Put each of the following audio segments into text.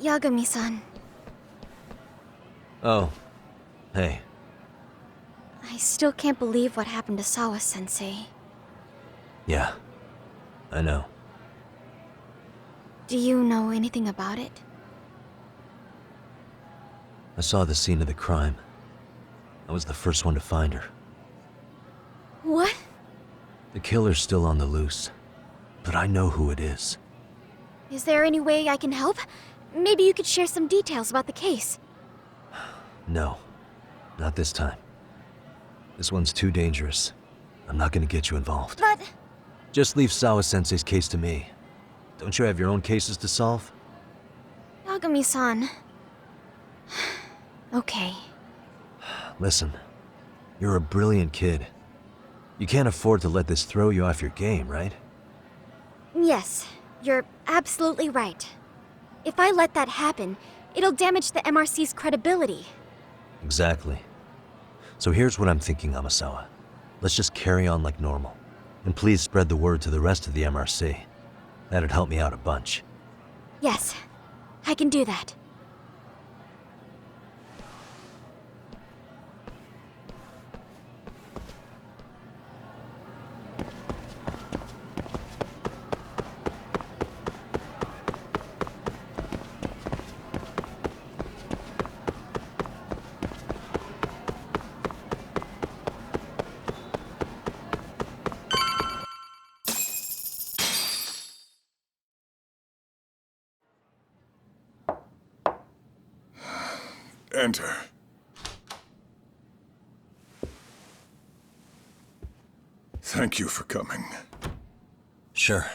Yagami-san, Oh, hey. I still can't believe what happened to Sawa-sensei. Yeah, I know. Do you know anything about it? I saw the scene of the crime. I was the first one to find her. What? The killer's still on the loose, but I know who it is. Is there any way I can help? Maybe you could share some details about the case. No, not this time. This one's too dangerous. I'm not gonna get you involved. But... Just leave Sawa-sensei's case to me. Don't you have your own cases to solve? Yagami-san... Okay. Listen, you're a brilliant kid. You can't afford to let this throw you off your game, right? Yes, you're absolutely right. If I let that happen, it'll damage the MRC's credibility. Exactly. So here's what I'm thinking, Amasawa. Let's just carry on like normal. And please spread the word to the rest of the MRC. That'd help me out a bunch. Yes, I can do that. Enter. Thank you for coming. Sure.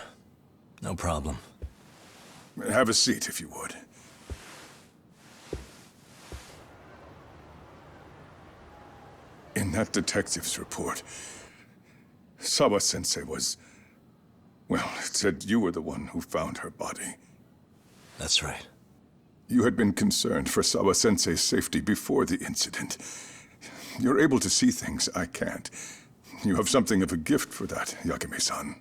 No problem. Have a seat, if you would. In that detective's report, Sawa-sensei was... Well, it said you were the one who found her body. That's right. You had been concerned for Sawa-sensei's safety before the incident. You're able to see things I can't. You have something of a gift for that, Yagami-san.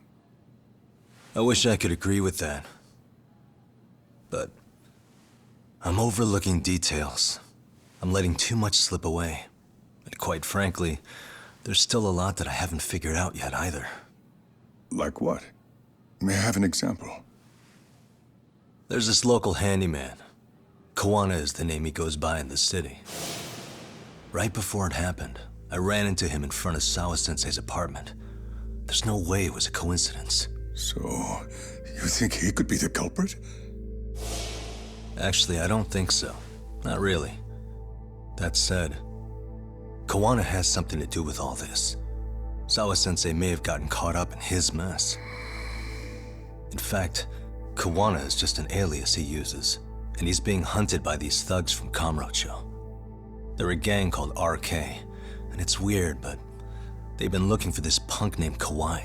I wish I could agree with that. But I'm overlooking details. I'm letting too much slip away. And quite frankly, there's still a lot that I haven't figured out yet either. Like what? May I have an example? There's this local handyman. Kawana is the name he goes by in the city. Right before it happened, I ran into him in front of Sawa-sensei's apartment. There's no way it was a coincidence. So, you think he could be the culprit? Actually, I don't think so. Not really. That said, Kawana has something to do with all this. Sawa-sensei may have gotten caught up in his mess. In fact, Kawana is just an alias he uses, and he's being hunted by these thugs from Kamurocho. They're a gang called RK, and it's weird, but they've been looking for this punk named Kawai.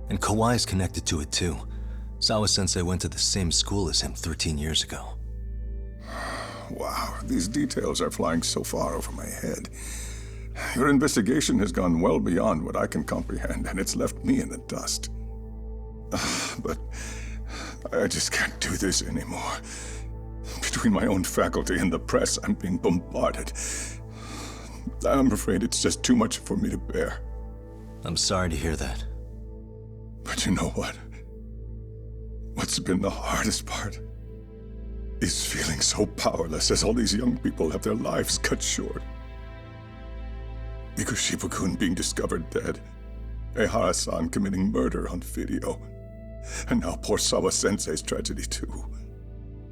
And Kawai's connected to it too. Sawa-sensei went to the same school as him 13 years ago. Wow, these details are flying so far over my head. Your investigation has gone well beyond what I can comprehend, and it's left me in the dust. But I just can't do this anymore. Between my own faculty and the press, I'm being bombarded. I'm afraid it's just too much for me to bear. I'm sorry to hear that. But you know what? What's been the hardest part is feeling so powerless as all these young people have their lives cut short. Mikushiba-kun being discovered dead, Ehara-san committing murder on video, and now poor Sawa-sensei's tragedy too.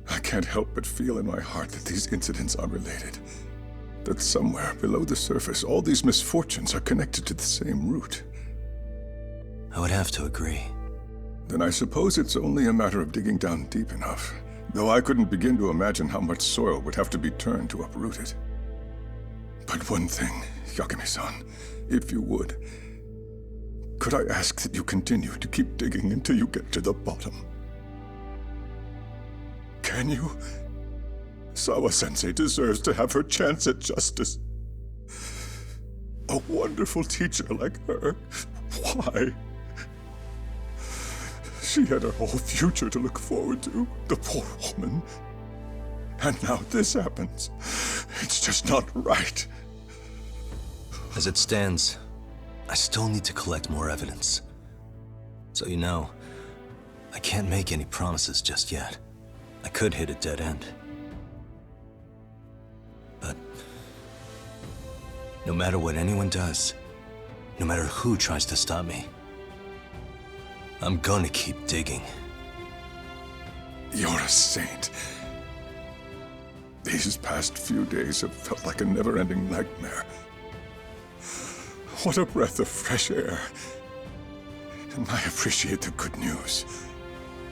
I can't help but feel in my heart that these incidents are related. That somewhere below the surface, all these misfortunes are connected to the same root. I would have to agree. Then I suppose it's only a matter of digging down deep enough, though I couldn't begin to imagine how much soil would have to be turned to uproot it. But one thing, Yagami-san, if you would, could I ask that you continue to keep digging until you get to the bottom? Can you? Sawa-sensei deserves to have her chance at justice. A wonderful teacher like her. Why? She had her whole future to look forward to, the poor woman. And now this happens. It's just not right. As it stands, I still need to collect more evidence. So you know, I can't make any promises just yet. I could hit a dead end. But no matter what anyone does, no matter who tries to stop me, I'm gonna keep digging. You're a saint. These past few days have felt like a never-ending nightmare. What a breath of fresh air. And I appreciate the good news.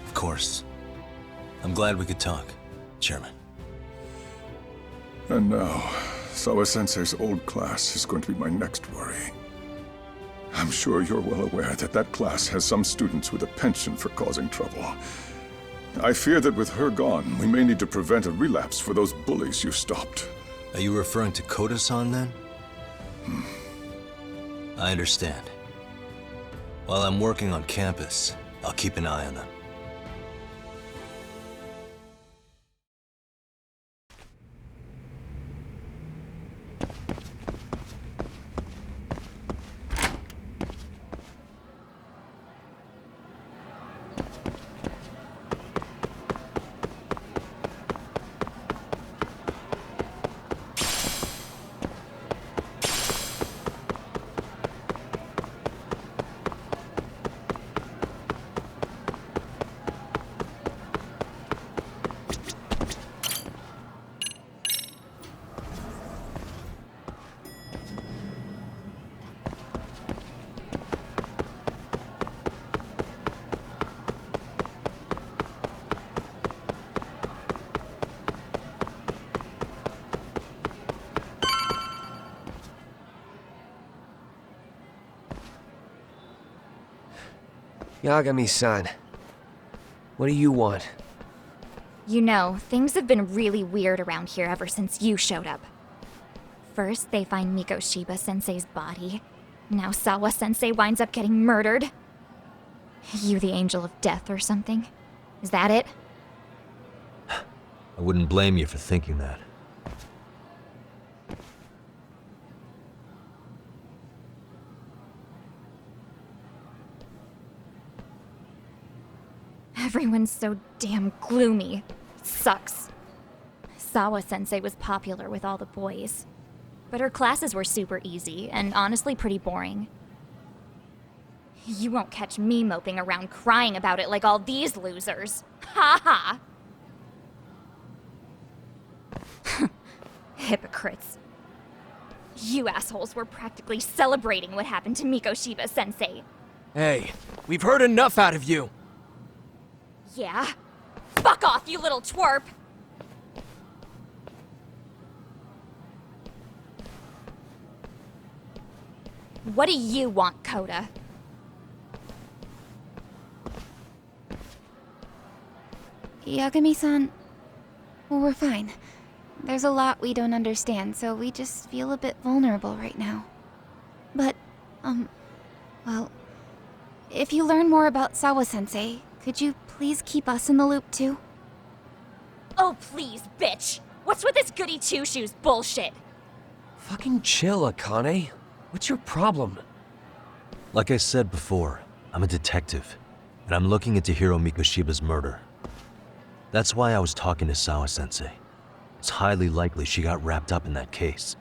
Of course. I'm glad we could talk, Chairman. And now, Sawa-sensei's old class is going to be my next worry. I'm sure you're well aware that that class has some students with a penchant for causing trouble. I fear that with her gone, we may need to prevent a relapse for those bullies you stopped. Are you referring to Koda-san then? I understand. While I'm working on campus, I'll keep an eye on them. Yagami-san, what do you want? You know, things have been really weird around here ever since you showed up. First, they find Mikoshiba-sensei's body. Now Sawa-sensei winds up getting murdered. You the angel of death or something? Is that it? I wouldn't blame you for thinking that. Everyone's so damn gloomy. It sucks. Sawa-sensei was popular with all the boys. But her classes were super easy, and honestly pretty boring. You won't catch me moping around crying about it like all these losers. Ha ha! Hypocrites. You assholes were practically celebrating what happened to Mikoshiba-sensei. Hey, we've heard enough out of you! Yeah? Fuck off, you little twerp! What do you want, Koda? Yagami-san, well, we're fine. There's a lot we don't understand, so we just feel a bit vulnerable right now. But, well, if you learn more about Sawa-sensei, could you please keep us in the loop too? Oh, please, bitch! What's with this goody two-shoes bullshit? Fucking chill, Akane. What's your problem? Like I said before, I'm a detective, and I'm looking into Hiro Mikoshiba's murder. That's why I was talking to Sawa-sensei. It's highly likely she got wrapped up in that case.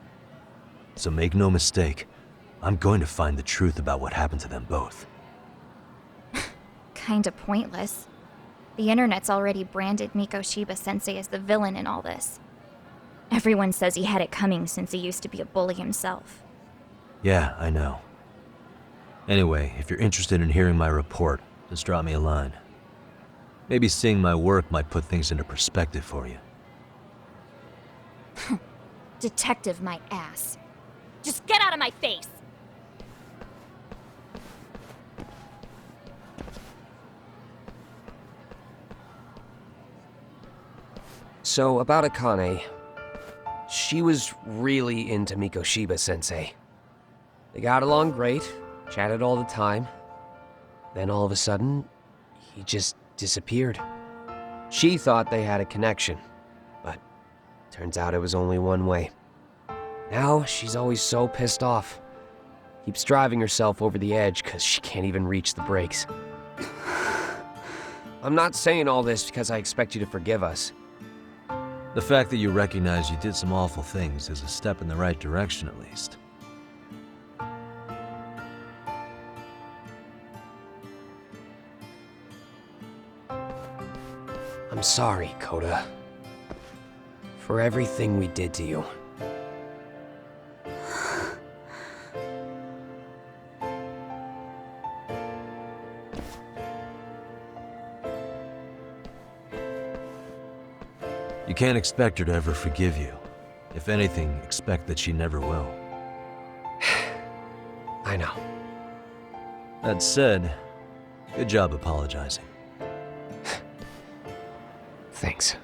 So make no mistake, I'm going to find the truth about what happened to them both. Kinda pointless. The internet's already branded Mikoshiba-sensei as the villain in all this. Everyone says he had it coming since he used to be a bully himself. Yeah, I know. Anyway, if you're interested in hearing my report, just drop me a line. Maybe seeing my work might put things into perspective for you. Detective my ass. Just get out of my face! So, about Akane. She was really into Mikoshiba-sensei. They got along great, chatted all the time. Then all of a sudden, he just disappeared. She thought they had a connection, but Turns out it was only one way. Now she's always so pissed off. Keeps driving herself over the edge because she can't even reach the brakes. I'm not saying all this because I expect you to forgive us. The fact that you recognize you did some awful things is a step in the right direction, at least. I'm sorry, Coda. For everything we did to you. You can't expect her to ever forgive you. If anything, expect that she never will. I know. That said, good job apologizing. Thanks.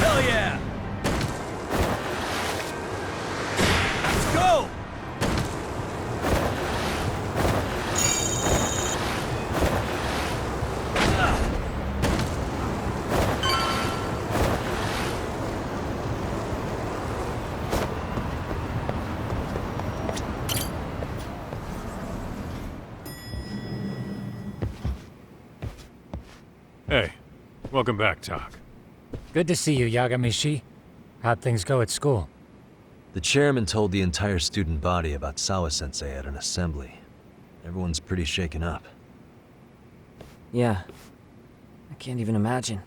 Hell yeah! Let's go! Hey, welcome back, Tak. Good to see you, Yagamishi. How'd things go at school? The chairman told the entire student body about Sawa-sensei at an assembly. Everyone's pretty shaken up. Yeah. I can't even imagine.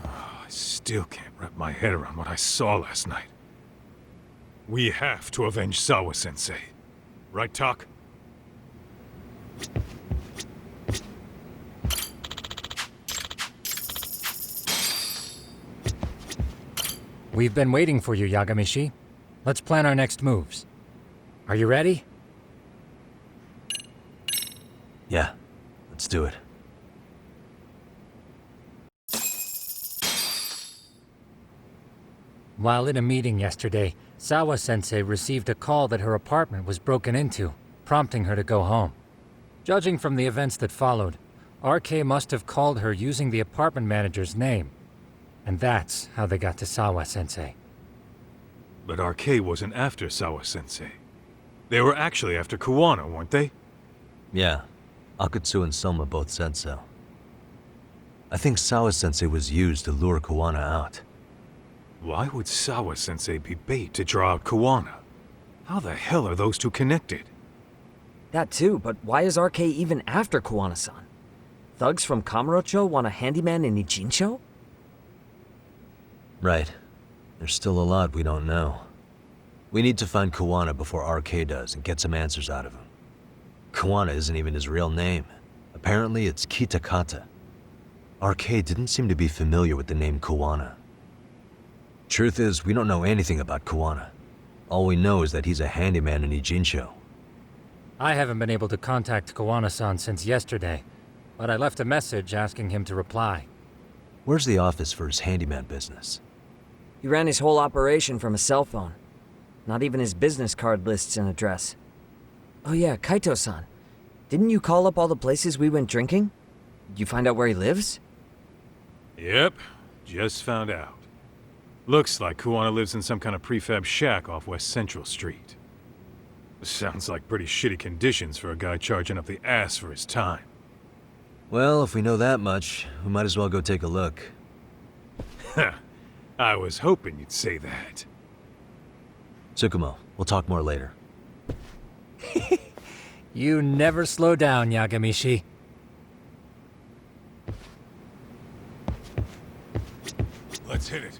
I still can't wrap my head around what I saw last night. We have to avenge Sawa-sensei. Right, Tak? We've been waiting for you, Yagamishi. Let's plan our next moves. Are you ready? Yeah, let's do it. While in a meeting yesterday, Sawa-sensei received a call that her apartment was broken into, prompting her to go home. Judging from the events that followed, RK must have called her using the apartment manager's name. And that's how they got to Sawa-sensei. But RK wasn't after Sawa-sensei. They were actually after Kuwana, weren't they? Yeah, Akutsu and Soma both said so. I think Sawa-sensei was used to lure Kuwana out. Why would Sawa-sensei be bait to draw out Kuwana? How the hell are those two connected? That too, but why is RK even after Kuwana-san? Thugs from Kamurocho want a handyman in Ijincho? Right. There's still a lot we don't know. We need to find Kuwana before RK does and get some answers out of him. Kuwana isn't even his real name. Apparently it's Kitakata. RK didn't seem to be familiar with the name Kuwana. Truth is, we don't know anything about Kuwana. All we know is that he's a handyman in Ijincho. I haven't been able to contact Kawana-san since yesterday, but I left a message asking him to reply. Where's the office for his handyman business? He ran his whole operation from a cell phone. Not even his business card lists an address. Oh yeah, Kaito-san. Didn't you call up all the places we went drinking? Did you find out where he lives? Yep, just found out. Looks like Kuwana lives in some kind of prefab shack off West Central Street. Sounds like pretty shitty conditions for a guy charging up the ass for his time. Well, if we know that much, we might as well go take a look. I was hoping you'd say that. Tsukumo, we'll talk more later. You never slow down, Yagamishi. Let's hit it.